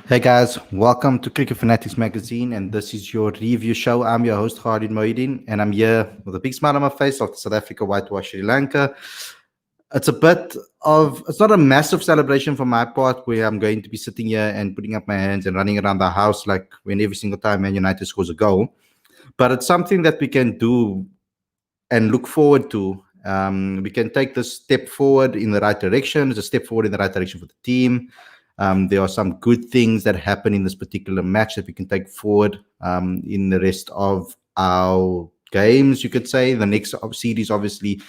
Hey guys, welcome to Cricket Fanatics Magazine, and this is your review show. I'm your host, Khalid Moeddin, and I'm here with a big smile on my face after South Africa whitewash Sri Lanka. It's not a massive celebration for my part where I'm going to be sitting here and putting up my hands and running around the house like when every single time Man United scores a goal, but it's something that we can do and look forward to. We can take this step forward in the right direction. It's a step forward in the right direction for the team. There are some good things that happen in this particular match that we can take forward in the rest of our games, you could say. The next series, obviously,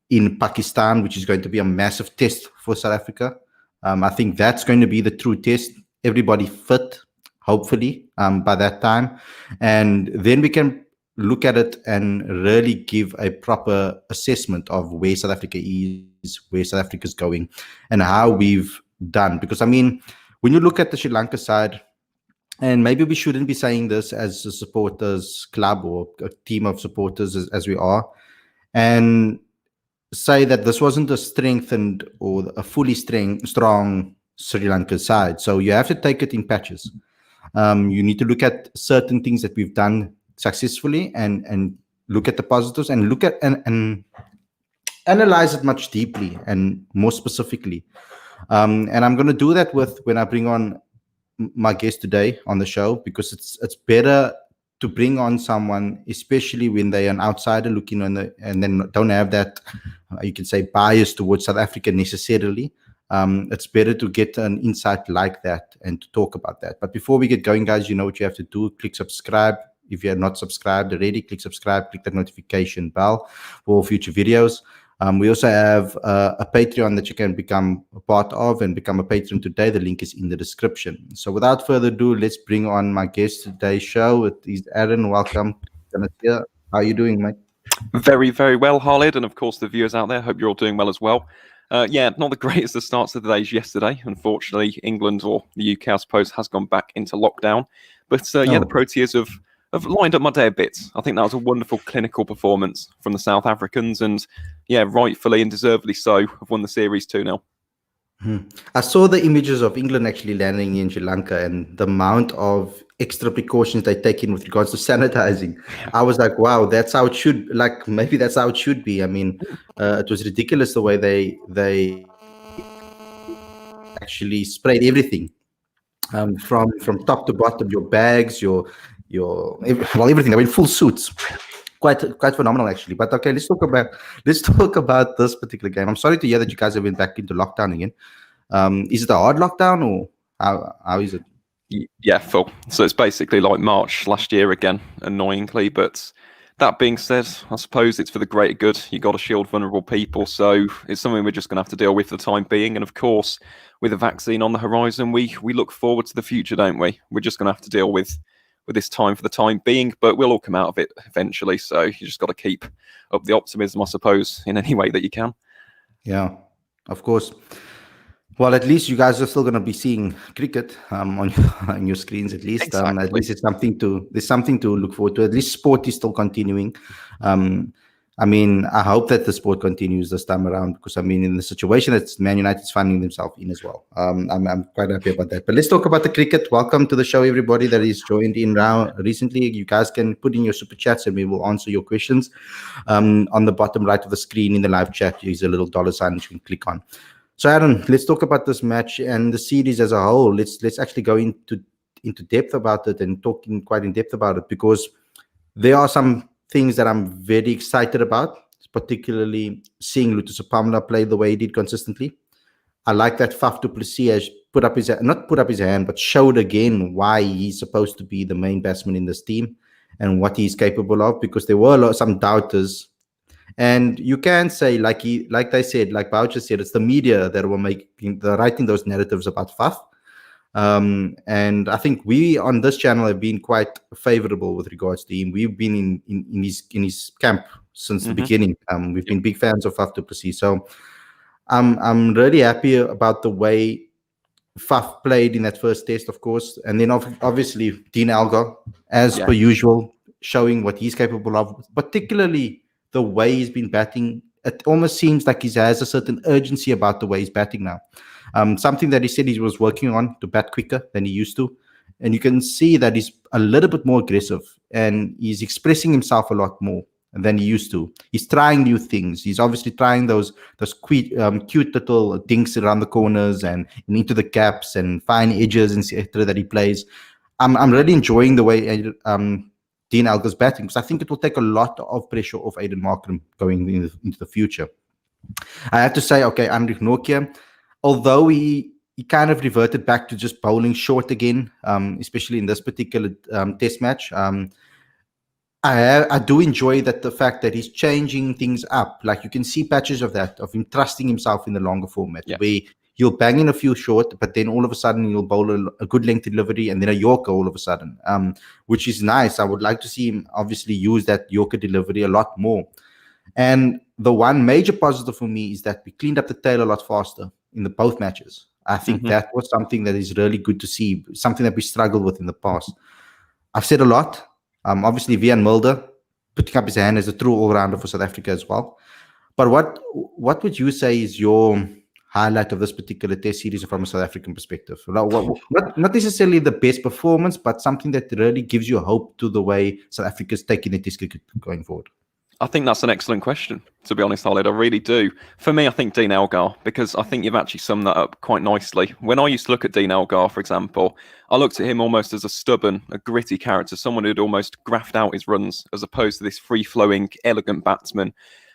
in Pakistan, which is going to be a massive test for South Africa. I think that's going to be the true test. Everybody fit, hopefully, by that time. And then we can look at it and really give a proper assessment of where South Africa is, where South Africa is going, and how we've done. Because, I mean, when you look at the Sri Lanka side, and maybe we shouldn't be saying this as a supporters club or a team of supporters as we are, and say that this wasn't a strengthened or a fully strong Sri Lanka side. So you have to take it in patches. You need to look at certain things that we've done successfully and look at the positives and look at and analyze it much deeply and more specifically. And I'm going to do that with when I bring on my guest today on the show, because it's better to bring on someone, especially when they're an outsider looking on and then don't have that, you can say, bias towards South Africa necessarily. It's better to get an insight like that and to talk about that. But before we get going, guys, you know what you have to do. Click subscribe. If you're not subscribed already, click subscribe, click that notification bell for future videos. We also have a Patreon that you can become a part of and become a patron today. The link is in the description. So without further ado, let's bring on my guest today's show. It is Aaron. Welcome. How are you doing, mate? Very, very well, Khalid, and of course the viewers out there. Hope you're all doing well as well. Not the greatest of starts of the days yesterday. Unfortunately, England, or the UK, I suppose, has gone back into lockdown. But the Proteas have lined up my day a bit. I think that was a wonderful clinical performance from the South Africans, and rightfully and deservedly so, have won the series 2-0. I saw the images of England actually landing in Sri Lanka and the amount of extra precautions they take in with regards to sanitizing. I was like, wow, that's how it should, maybe that's how it should be. I mean, it was ridiculous the way they actually sprayed everything from top to bottom, your bags, everything. I mean, full suits. Quite phenomenal, actually. But okay, let's talk about this particular game. I'm sorry to hear that you guys have been back into lockdown again. Is it a hard lockdown, or how is it? Yeah, full. So it's basically like March last year again, annoyingly. But that being said, I suppose it's for the greater good. You got to shield vulnerable people, so it's something we're just going to have to deal with for the time being. And of course, with a vaccine on the horizon, we look forward to the future, don't we? We're just going to have to deal with this time for the time being, but we'll all come out of it eventually. So you just got to keep up the optimism, I suppose, in any way that you can. Yeah, of course. Well, at least you guys are still going to be seeing cricket on your screens. At least, exactly. At least there's something to look forward to. At least sport is still continuing. I mean, I hope that the sport continues this time around, because I mean, in the situation that Man United is finding themselves in as well. I'm quite happy about that. But let's talk about the cricket. Welcome to the show, everybody that is joined in now recently. You guys can put in your super chats and we will answer your questions. On the bottom right of the screen in the live chat, there's a little dollar sign that you can click on. So, Aaron, let's talk about this match and the series as a whole. Let's actually go into depth about it and talking quite in depth about it, because there are some things that I'm very excited about, particularly seeing Lutus Pamla play the way he did consistently. I like that Faf du Plessis has not put up his hand, but showed again why he's supposed to be the main batsman in this team and what he's capable of, because there were some doubters. And you can say, like Boucher said, it's the media that were writing those narratives about Faf. And I think we on this channel have been quite favorable with regards to him. We've been in his camp since the beginning. We've been big fans of Faf du Plessis. So I'm really happy about the way Faf played in that first test, of course. And then obviously Dean Elgar, as per usual, showing what he's capable of, particularly the way he's been batting. It almost seems like he has a certain urgency about the way he's batting now. Something that he said he was working on to bat quicker than he used to. And you can see that he's a little bit more aggressive and he's expressing himself a lot more than he used to. He's trying new things. He's obviously trying those cute little dinks around the corners and into the gaps and fine edges and etc. that he plays. I'm really enjoying the way Dean Elgar's batting, because I think it will take a lot of pressure off Aiden Markram going into the future. I have to say, okay, Anrich Nokia, although he kind of reverted back to just bowling short again, especially in this particular test match. I do enjoy the fact that he's changing things up. Like you can see patches of that, of him trusting himself in the longer format, where he'll bang in a few short, but then all of a sudden he'll bowl a good length delivery and then a Yorker all of a sudden, which is nice. I would like to see him obviously use that Yorker delivery a lot more. And the one major positive for me is that we cleaned up the tail a lot faster in both matches. I think that was something that is really good to see, something that we struggled with in the past. I've said a lot. Obviously, Vian Mulder putting up his hand as a true all-rounder for South Africa as well. But what would you say is your highlight of this particular test series from a South African perspective? Not necessarily the best performance, but something that really gives you hope to the way South Africa's taking the test cricket going forward. I think that's an excellent question, to be honest, Khalid. I really do. For me, I think Dean Elgar, because I think you've actually summed that up quite nicely. When I used to look at Dean Elgar, for example, I looked at him almost as a stubborn, a gritty character, someone who'd almost graphed out his runs, as opposed to this free-flowing, elegant batsman.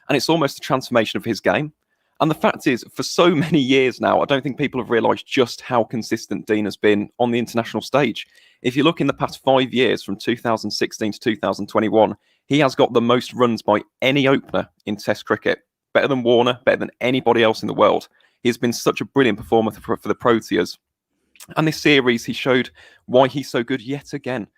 And it's almost a transformation of his game. And the fact is, for so many years now, I don't think people have realised just how consistent Dean has been on the international stage. If you look in the past 5 years, from 2016 to 2021, he has got the most runs by any opener in Test cricket. Better than Warner, better than anybody else in the world. He has been such a brilliant performer for the Proteas. And this series, he showed why he's so good yet again.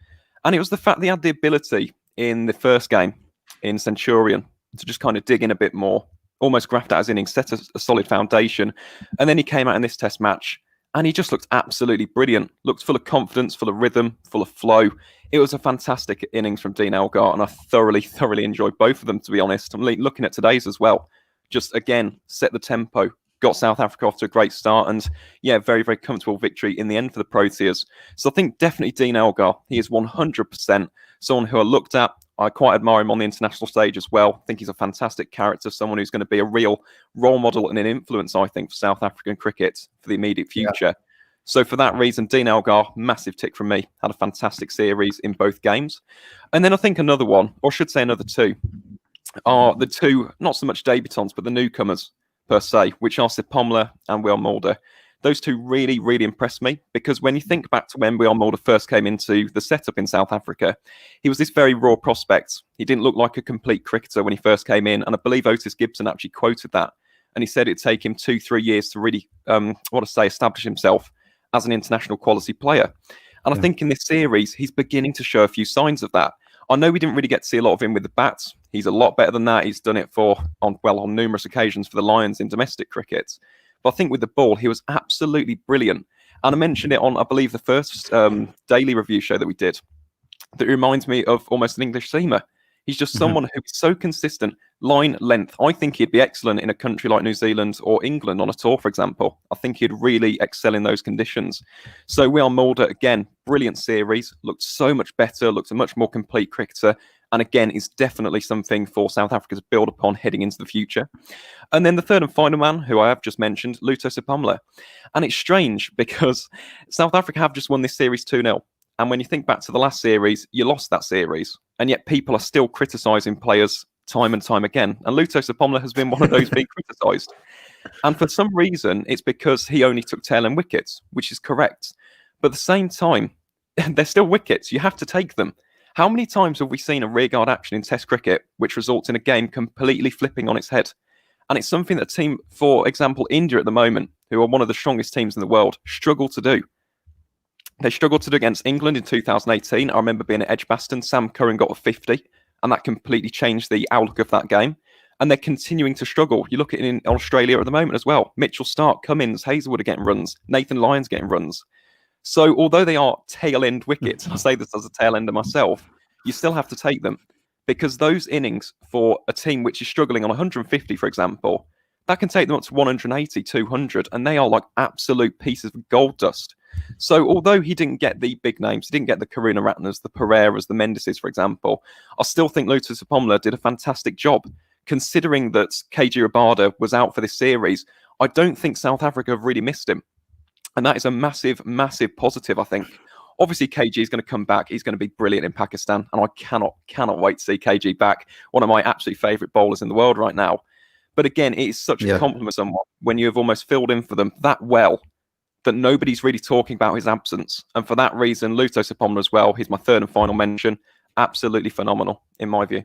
And it was the fact that he had the ability in the first game in Centurion to just kind of dig in a bit more, almost graphed out his innings, set a solid foundation. And then he came out in this Test match and he just looked absolutely brilliant. Looked full of confidence, full of rhythm, full of flow. It was a fantastic innings from Dean Elgar, and I thoroughly enjoyed both of them, to be honest. I'm looking at today's as well. Just, again, set the tempo, got South Africa off to a great start, and, yeah, very comfortable victory in the end for the Proteas. So I think definitely Dean Elgar, he is 100% someone who I looked at. I quite admire him on the international stage as well. I think he's a fantastic character, someone who's going to be a real role model and an influence, I think, for South African cricket for the immediate future. Yeah. So for that reason, Dean Elgar, massive tick from me. Had a fantastic series in both games. And then I think another one, or I should say another two, are the two, not so much debutants, but the newcomers per se, which are Sid Pomler and Will Mulder. Those two really impressed me, because when you think back to when Will Mulder first came into the setup in South Africa, he was this very raw prospect. He didn't look like a complete cricketer when he first came in, and I believe Otis Gibson actually quoted that, and he said it'd take him 2-3 years to really, establish himself as an international quality player. And I think in this series, he's beginning to show a few signs of that. I know we didn't really get to see a lot of him with the bats. He's a lot better than that. He's done it on numerous occasions for the Lions in domestic cricket. But I think with the ball, he was absolutely brilliant. And I mentioned it on, I believe, the first daily review show that we did, that reminds me of almost an English seamer. He's just someone who's so consistent, line length. I think he'd be excellent in a country like New Zealand or England on a tour, for example. I think he'd really excel in those conditions. So Will Mulder, again, brilliant series, looked so much better, looked a much more complete cricketer. And again, is definitely something for South Africa to build upon heading into the future. And then the third and final man, who I have just mentioned, Luto Sipamla. And it's strange because South Africa have just won this series 2-0. And when you think back to the last series, you lost that series. And yet people are still criticising players time and time again. And Luto Sipamla has been one of those being criticised. And for some reason, it's because he only took tail end wickets, which is correct. But at the same time, they're still wickets. You have to take them. How many times have we seen a rearguard action in Test cricket which results in a game completely flipping on its head? And it's something that a team, for example, India at the moment, who are one of the strongest teams in the world, struggle to do. They struggled to do against England in 2018. I remember being at Edgbaston. Sam Curran got a 50, and that completely changed the outlook of that game. And they're continuing to struggle. You look at it in Australia at the moment as well. Mitchell Starc, Cummins, Hazelwood are getting runs. Nathan Lyon's getting runs. So although they are tail-end wickets, I say this as a tail-ender myself, you still have to take them. Because those innings for a team which is struggling on 150, for example, that can take them up to 180, 200, and they are like absolute pieces of gold dust. So although he didn't get the big names, he didn't get the Karuna Ratners, the Pereiras, the Mendeses, for example, I still think Luta Sapomla did a fantastic job. Considering that KG Rabada was out for this series, I don't think South Africa have really missed him. And that is a massive, massive positive, I think. Obviously, KG is going to come back. He's going to be brilliant in Pakistan. And I cannot wait to see KG back. One of my absolute favourite bowlers in the world right now. But again, it is such a compliment to someone when you have almost filled in for them that well that nobody's really talking about his absence. And for that reason, Luto Sapomla as well, he's my third and final mention. Absolutely phenomenal, in my view.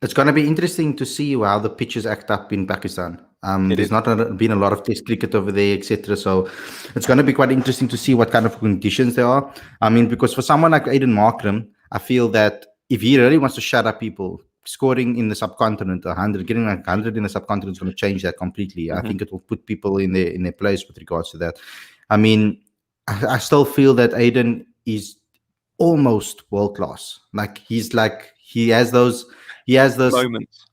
It's going to be interesting to see how the pitches act up in Pakistan. There's not been a lot of test cricket over there, etc. So it's going to be quite interesting to see what kind of conditions there are. I mean, because for someone like Aiden Markram, I feel that if he really wants to shut up people, scoring in the subcontinent, 100, getting like 100 in the subcontinent is going to change that completely. I think it will put people in their place with regards to that. I mean, I still feel that Aiden is almost world class. He has those moments.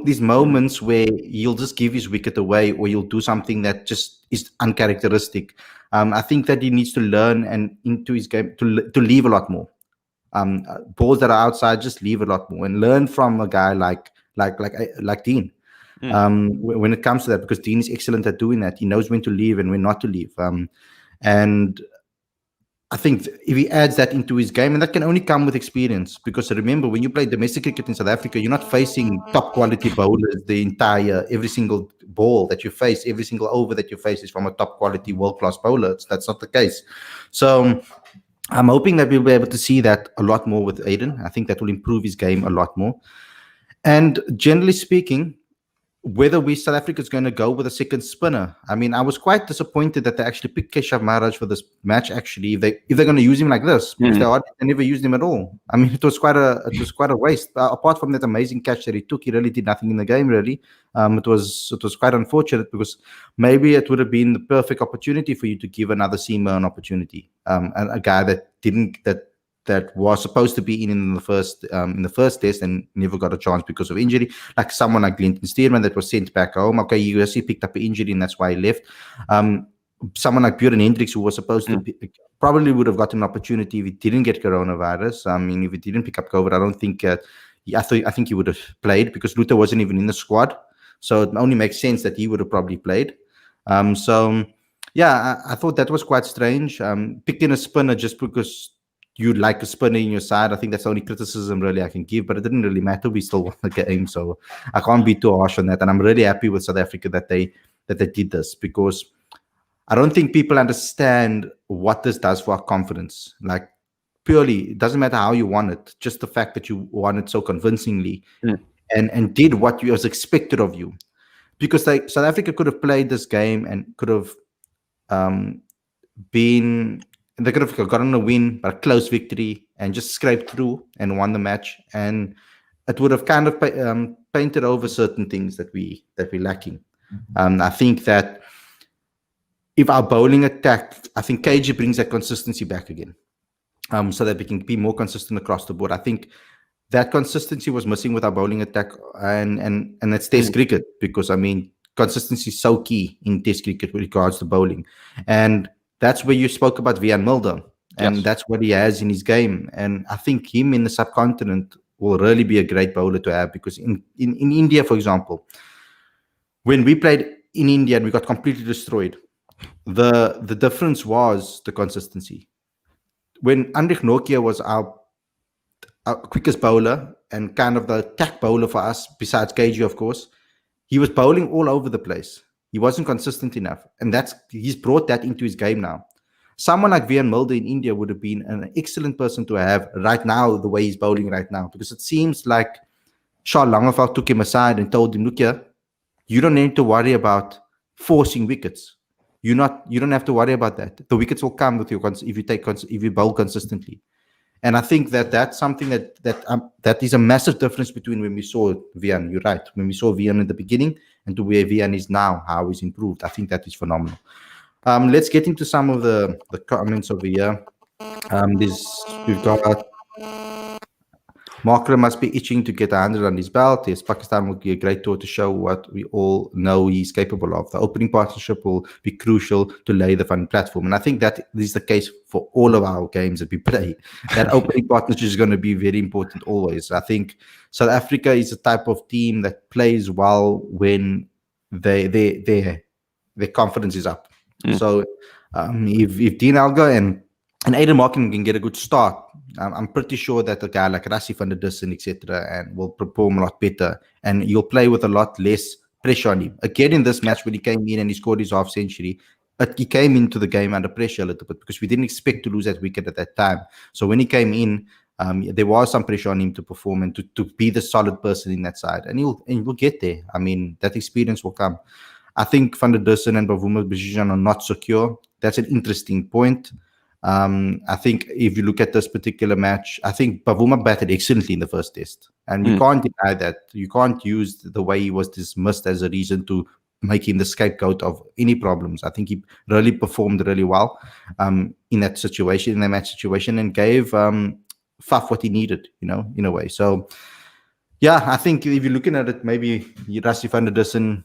These moments where he'll just give his wicket away, or he'll do something that just is uncharacteristic. I think that he needs to learn and into his game to leave a lot more. Balls that are outside, just leave a lot more and learn from a guy like Dean. When it comes to that, because Dean is excellent at doing that. He knows when to leave and when not to leave. And I think if he adds that into his game, and that can only come with experience, because remember, when you play domestic cricket in South Africa, you're not facing top quality bowlers every single ball that you face, every single over that you face is from a top quality world-class bowler. That's not the case. So I'm hoping that we'll be able to see that a lot more with Aiden. I think that will improve his game a lot more. And generally speaking, whether South Africa is going to go with a second spinner. I mean, I was quite disappointed that they actually picked Keshav Maharaj for this match. Actually, if they're going to use him like this, because they never used him at all. I mean, it was quite a waste. Apart from that amazing catch that he took, he really did nothing in the game. Really, it was quite unfortunate, because maybe it would have been the perfect opportunity for you to give another seamer an opportunity, and a guy that was supposed to be in the first test and never got a chance because of injury, like someone like Glenton Stearman that was sent back home. Okay, he picked up an injury and that's why he left. Someone like Bjorn Hendricks, who was supposed to probably would have gotten an opportunity if he didn't get coronavirus. I mean, if he didn't pick up COVID, I don't think I think he would have played, because Luther wasn't even in the squad. So it only makes sense that he would have probably played. I thought that was quite strange. Picking a spinner just because you like a spinner in your side, I think that's the only criticism really I can give, but it didn't really matter. We still won the game, so I can't be too harsh on that. And I'm really happy with South Africa that they did this, because I don't think people understand what this does for our confidence. Like, purely, it doesn't matter how you won it, just the fact that you won it so convincingly and did what was expected of you. Because South Africa could have played this game and could have they could have gotten a win, but a close victory, and just scraped through and won the match. And it would have kind of painted over certain things that we're lacking. I think that if our bowling attack, I think KG brings that consistency back again, so that we can be more consistent across the board. I think that consistency was missing with our bowling attack, and it's Test cricket, because I mean, consistency is so key in Test cricket with regards to bowling. And that's where you spoke about Vian Mulder, and that's what he has in his game. And I think him in the subcontinent will really be a great bowler to have, because in India, for example, when we played in India and we got completely destroyed, the difference was the consistency. When Andrik Nokia was our quickest bowler and kind of the attack bowler for us, besides KG, of course, he was bowling all over the place. He wasn't consistent enough, and he's brought that into his game now. Someone like Vian Mulder in India would have been an excellent person to have right now, the way he's bowling right now, because it seems like Shah Langevel took him aside and told him, look here, you don't need to worry about forcing wickets. You don't have to worry about that. The wickets will come with you if you bowl consistently. And I think that's something that is a massive difference between when we saw Vian. You're right. When we saw Vian in the beginning and to where Vian is now, how he's improved. I think that is phenomenal. Let's get into some of the comments over here. We've got Markram must be itching to get 100 on his belt. Yes, Pakistan will be a great tour to show what we all know he's capable of. The opening partnership will be crucial to lay the fun platform. And I think that is the case for all of our games that we play. That opening partnership is going to be very important always. I think South Africa is a type of team that plays well when their confidence is up. So if Dean Elgar and Aiden Markin can get a good start, I'm pretty sure that a guy like Rassie van der Dussen, etc., and will perform a lot better, and you'll play with a lot less pressure on him. Again, in this match, when he came in and he scored his half century, he came into the game under pressure a little bit because we didn't expect to lose that wicket at that time. So when he came in, there was some pressure on him to perform and to be the solid person in that side, and he'll get there. I mean, that experience will come. I think Van der Dussen and Bavuma's position are not secure. That's an interesting point. I think if you look at this particular match, I think Bavuma batted excellently in the first test. And we can't deny that. You can't use the way he was dismissed as a reason to make him the scapegoat of any problems. I think he really performed really well in that situation, in that match situation, and gave Faf what he needed, in a way. So, yeah, I think if you're looking at it, maybe Rassie van der Dussen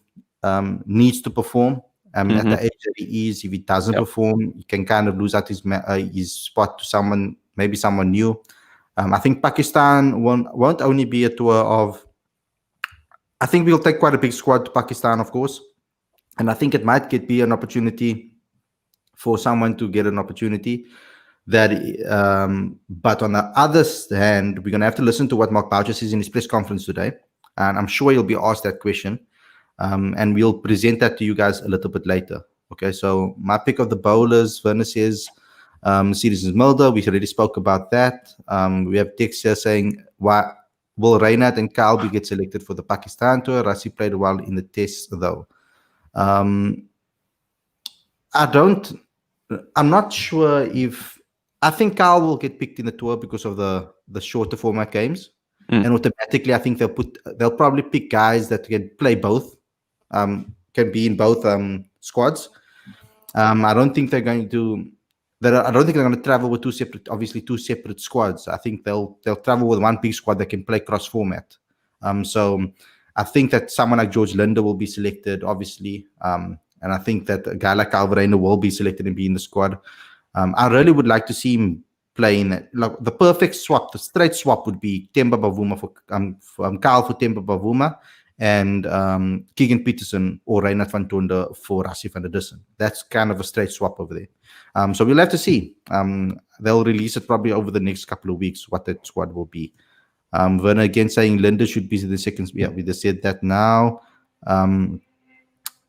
needs to perform. At the age that he is, if he doesn't perform, he can kind of lose out his spot to someone new. I think Pakistan won't only be a tour of. I think we'll take quite a big squad to Pakistan, of course, and I think it might be an opportunity for someone to get an opportunity. But on the other hand, we're going to have to listen to what Mark Boucher says in his press conference today, and I'm sure he'll be asked that question. And we'll present that to you guys a little bit later. Okay, so my pick of the bowlers, Werner says, Citizens Mulder, we already spoke about that. We have Tex here saying, why will Reinhard and Kalbi get selected for the Pakistan tour? Rassie played well in the test, though. I'm not sure if, I think Kyle will get picked in the tour because of the shorter format games. And automatically, I think they'll probably pick guys that can play both. Can be in both squads. I don't think they're going to. I don't think they're going to travel with two separate squads. I think they'll travel with one big squad that can play cross format. So I think that someone like George Linder will be selected, obviously, and I think that a guy like Alvarez will be selected and be in the squad. I really would like to see him playing like the perfect swap. The straight swap would be Temba Bavuma for Kyle for Temba Bavuma, and Keegan Peterson or Reinhard van Tonder for Rassie van der Dussen. That's kind of a straight swap over there. So we'll have to see. They'll release it probably over the next couple of weeks what that squad will be. Werner again saying Linda should be the second. Yeah, we just said that now. In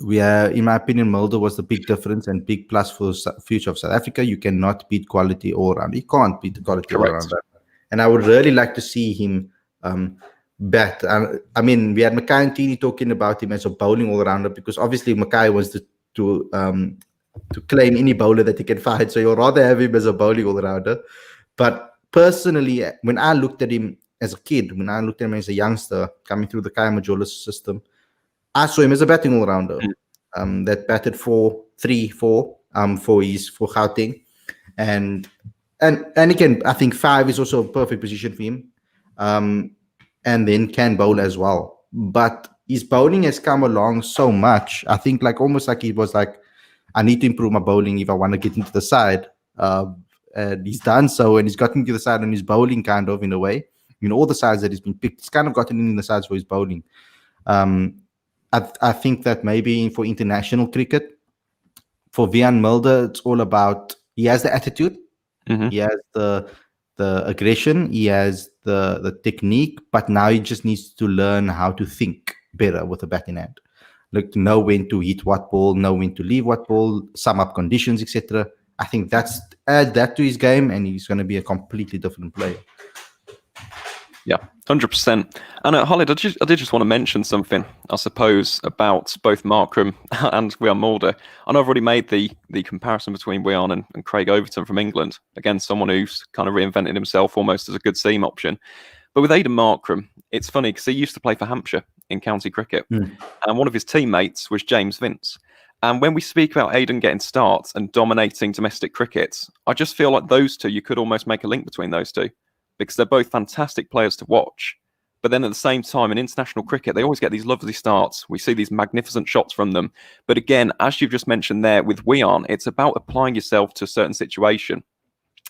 my opinion, Mulder was the big difference and big plus for the future of South Africa. You cannot beat quality all around. You can't beat the quality all around. And I would really like to see him bat. I mean, we had Mackay and Tini talking about him as a bowling all-rounder because obviously Mackay wants to claim any bowler that he can find. So you'll rather have him as a bowling all-rounder. But personally, when I looked at him as a kid, when I looked at him as a youngster coming through the Kaya Majola system, I saw him as a batting all-rounder that batted 4-3-4 for Gauteng. And again, I think 5 is also a perfect position for him. And then can bowl as well. But his bowling has come along so much. I think almost like he was like, I need to improve my bowling if I want to get into the side. And he's done so, and he's gotten into the side on his bowling kind of in a way. All the sides that he's been picked, he's kind of gotten in the sides for his bowling. I think that maybe for international cricket, for Wiaan Mulder, it's all about, he has the attitude, he has the aggression, he has the technique, but now he just needs to learn how to think better with the bat in hand. Like know when to hit what ball, know when to leave what ball, sum up conditions, etc. I think add that to his game, and he's going to be a completely different player. Yeah, 100%. And Khalid, I did just want to mention something, I suppose, about both Markram and Wiaan Mulder. I know I've already made the comparison between Wiaan and Craig Overton from England. Again, someone who's kind of reinvented himself almost as a good seam option. But with Aiden Markram, it's funny because he used to play for Hampshire in county cricket. And one of his teammates was James Vince. And when we speak about Aiden getting starts and dominating domestic cricket, I just feel like those two, you could almost make a link between those two. because they're both fantastic players to watch. But then at the same time, in international cricket, they always get these lovely starts. We see these magnificent shots from them. But again, as you've just mentioned there with Wian, it's about applying yourself to a certain situation.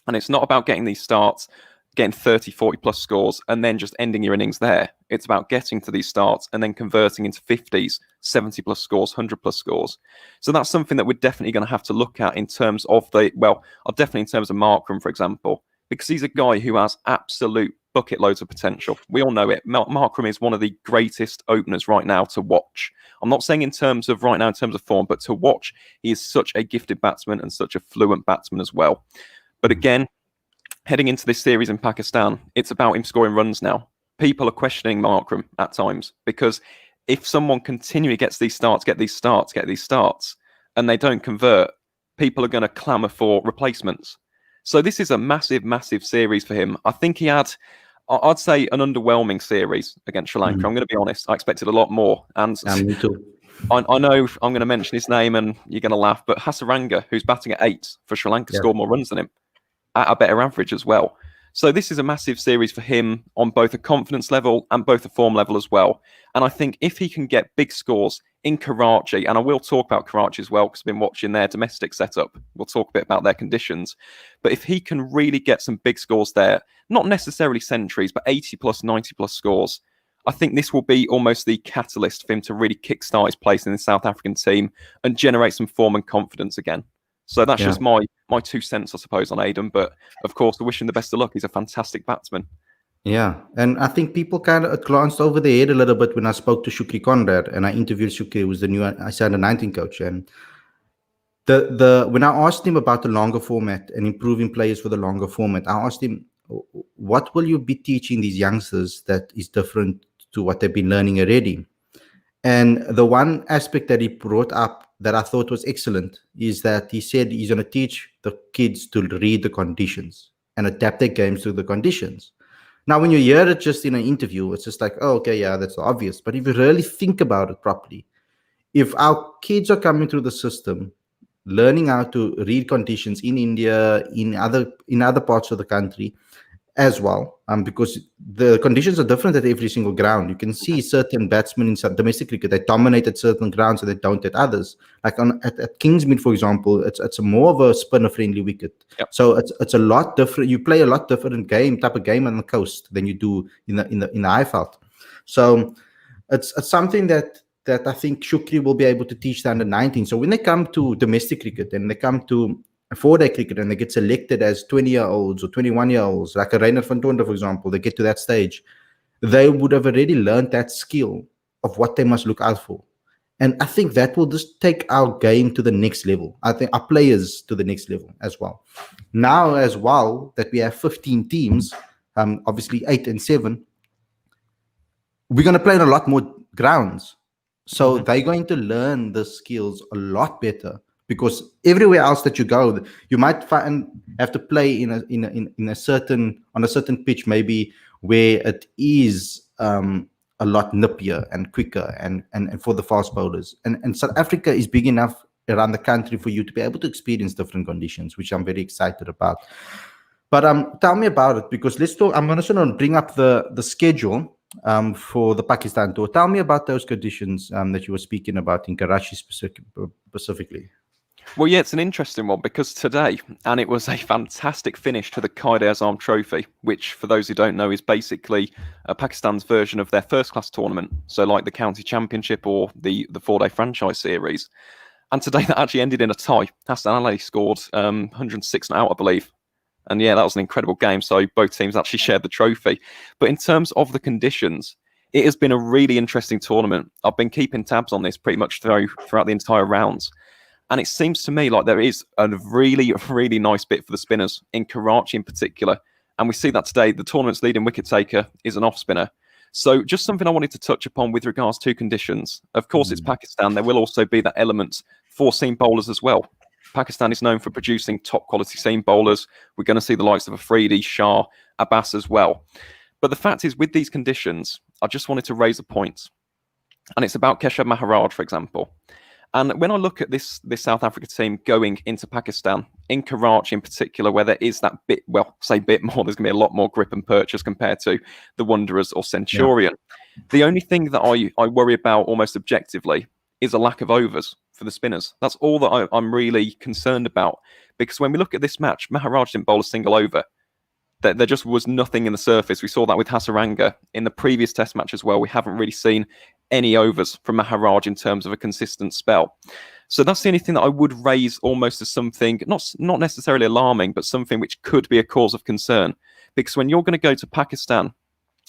And it's not about getting these starts, getting 30, 40 plus scores, and then just ending your innings there. It's about getting to these starts and then converting into 50s, 70 plus scores, 100 plus scores. So that's something that we're definitely going to have to look at in terms of definitely in terms of Markram, for example, because he's a guy who has absolute bucket loads of potential. We all know it. Markram is one of the greatest openers right now to watch. I'm not saying in terms of right now, in terms of form, but to watch, he is such a gifted batsman and such a fluent batsman as well. But again, heading into this series in Pakistan, it's about him scoring runs now. People are questioning Markram at times, because if someone continually gets these starts, and they don't convert, people are going to clamour for replacements. So this is a massive, massive series for him. I think he had, I'd say, an underwhelming series against Sri Lanka. I'm going to be honest. I expected a lot more. And me too. I know I'm going to mention his name and you're going to laugh, but Hasaranga, who's batting at 8 for Sri Lanka, scored more runs than him at a better average as well. So this is a massive series for him on both a confidence level and both a form level as well. And I think if he can get big scores in Karachi, and I will talk about Karachi as well because I've been watching their domestic setup. We'll talk a bit about their conditions. But if he can really get some big scores there, not necessarily centuries, but 80 plus, 90 plus scores, I think this will be almost the catalyst for him to really kickstart his place in the South African team and generate some form and confidence again. So that's just my 2 cents, I suppose, on Aiden. But of course, I wish him the best of luck. He's a fantastic batsman. Yeah, and I think people kind of glanced over their head a little bit when I spoke to Shukri Conrad, and I interviewed Shukri, who was the new under 19 coach. And when I asked him about the longer format and improving players for the longer format, I asked him, what will you be teaching these youngsters that is different to what they've been learning already? And the one aspect that he brought up that I thought was excellent is that he said he's going to teach the kids to read the conditions and adapt their games to the conditions. Now, when you hear it just in an interview, it's just like, oh, okay, yeah, that's obvious. But if you really think about it properly, if our kids are coming through the system, learning how to read conditions in India, in other parts of the country as well, because the conditions are different at every single ground. You can see certain batsmen in some domestic cricket, they dominate at certain grounds and they don't at others. Like at Kingsmead, for example, it's a more of a spinner-friendly wicket. Yep. So it's a lot different. You play a lot different type of game on the coast than you do in the Highveld. So it's something that I think Shukri will be able to teach the under 19. So when they come to domestic cricket and they come to 4-day cricket and they get selected as 20-year-olds or 21-year-olds, like a Reynard van Tonder, for example, they get to that stage, they would have already learned that skill of what they must look out for. And I think that will just take our game to the next level. I think our players to the next level as well. Now, as well, that we have 15 teams, obviously 8 and 7, we're going to play on a lot more grounds. So they're going to learn the skills a lot better, because everywhere else that you go, you might have to play on a certain pitch, maybe where it is a lot nippier and quicker and for the fast bowlers. And South Africa is big enough around the country for you to be able to experience different conditions, which I'm very excited about. But tell me about it, because let's talk. I'm going to bring up the schedule for the Pakistan tour. Tell me about those conditions that you were speaking about in Karachi specifically. Well, yeah, it's an interesting one because today, and it was a fantastic finish to the Quaid-e-Azam Trophy, which, for those who don't know, is basically Pakistan's version of their first-class tournament. So like the County Championship or the 4-day franchise series. And today that actually ended in a tie. Hassan Ali scored 106 not out, I believe. And yeah, that was an incredible game. So both teams actually shared the trophy. But in terms of the conditions, it has been a really interesting tournament. I've been keeping tabs on this pretty much throughout the entire rounds. And it seems to me like there is a really, really nice bit for the spinners, in Karachi in particular. And we see that today. The tournament's leading wicket taker is an off spinner. So just something I wanted to touch upon with regards to conditions. Of course, it's Pakistan. There will also be that element for seam bowlers as well. Pakistan is known for producing top quality seam bowlers. We're going to see the likes of Afridi, Shah, Abbas as well. But the fact is, with these conditions, I just wanted to raise a point. And it's about Keshav Maharaj, for example. And when I look at this South Africa team going into Pakistan, in Karachi in particular, where there is that bit, well, say bit more, there's going to be a lot more grip and purchase compared to the Wanderers or Centurion. Yeah. The only thing that I worry about almost objectively is a lack of overs for the spinners. That's all that I'm really concerned about. Because when we look at this match, Maharaj didn't bowl a single over. There just was nothing in the surface. We saw that with Hasaranga in the previous test match as well. We haven't really seen any overs from Maharaj in terms of a consistent spell. So that's the only thing that I would raise almost as something, not necessarily alarming, but something which could be a cause of concern. Because when you're going to go to Pakistan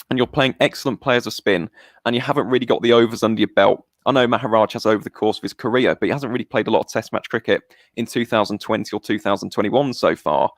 and you're playing excellent players of spin and you haven't really got the overs under your belt, I know Maharaj has over the course of his career, but he hasn't really played a lot of test match cricket in 2020 or 2021 so far.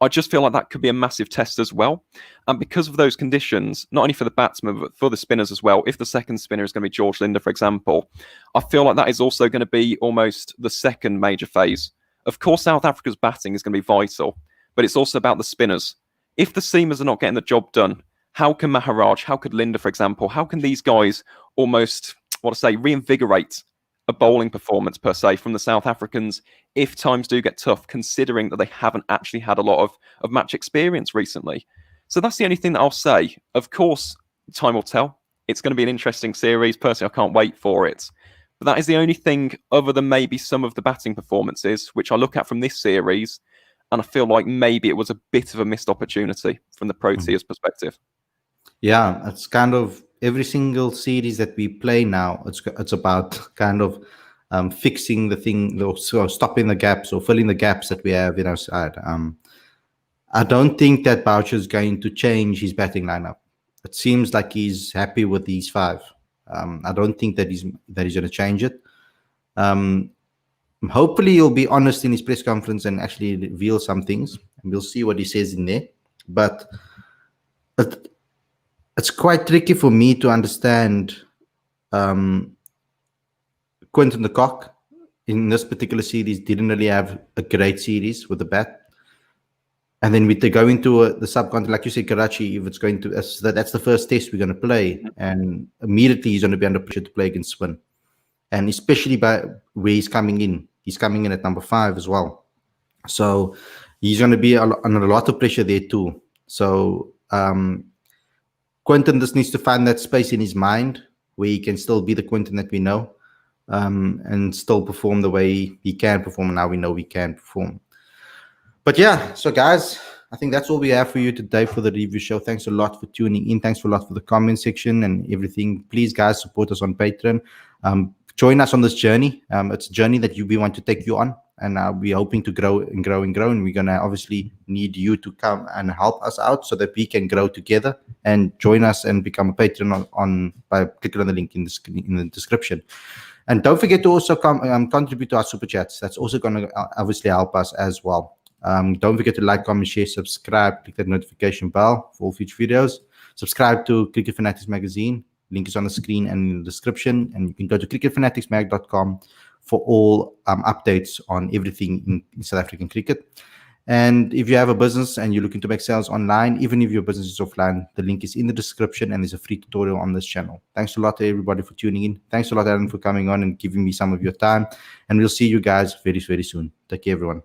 I just feel like that could be a massive test as well. And because of those conditions, not only for the batsmen, but for the spinners as well, if the second spinner is going to be George Linder, for example, I feel like that is also going to be almost the second major phase. Of course, South Africa's batting is going to be vital, but it's also about the spinners. If the seamers are not getting the job done, how can Maharaj, how could Linder, for example, how can these guys almost, reinvigorate a bowling performance per se from the South Africans if times do get tough, considering that they haven't actually had a lot of match experience recently? So that's the only thing that I'll say. Of course, time will tell. It's going to be an interesting series. Personally, I can't wait for it. But that is the only thing other than maybe some of the batting performances, which I look at from this series, and I feel like maybe it was a bit of a missed opportunity from the Proteas perspective. Yeah, it's kind of every single series that we play now, it's about kind of fixing the thing, or stopping the gaps or filling the gaps that we have in our side. I don't think that Boucher is going to change his batting lineup. It seems like he's happy with these 5. I don't think that he's going to change it. Hopefully, he'll be honest in his press conference and actually reveal some things, and we'll see what he says in there. But it's quite tricky for me to understand Quinton de Kock in this particular series didn't really have a great series with the bat. And then we go into the subcontinent, like you said, Karachi, if it's going to, that's the first test we're going to play. And immediately he's going to be under pressure to play against spin. And especially by where he's coming in. He's coming in at number 5 as well. So he's going to be under a lot of pressure there too. So Quinton just needs to find that space in his mind where he can still be the Quinton that we know, and still perform the way he can perform, and now we know he can perform. But yeah, so guys, I think that's all we have for you today for the review show. Thanks a lot for tuning in. Thanks a lot for the comment section and everything. Please, guys, support us on Patreon. Join us on this journey. It's a journey that we want to take you on, and we're hoping to grow and grow and grow. And we're going to obviously need you to come and help us out so that we can grow together, and join us and become a patron by clicking on the link in the description. And don't forget to also contribute to our super chats. That's also going to obviously help us as well. Don't forget to like, comment, share, subscribe, click that notification bell for all future videos. Subscribe to Cricket Fanatics magazine. Link is on the screen and in the description. And you can go to cricketfanaticsmag.com for all updates on everything in South African cricket. And if you have a business and you're looking to make sales online, even if your business is offline, the link is in the description and there's a free tutorial on this channel. Thanks a lot to everybody for tuning in. Thanks a lot, Aaron, for coming on and giving me some of your time. And we'll see you guys very, very soon. Take care, everyone.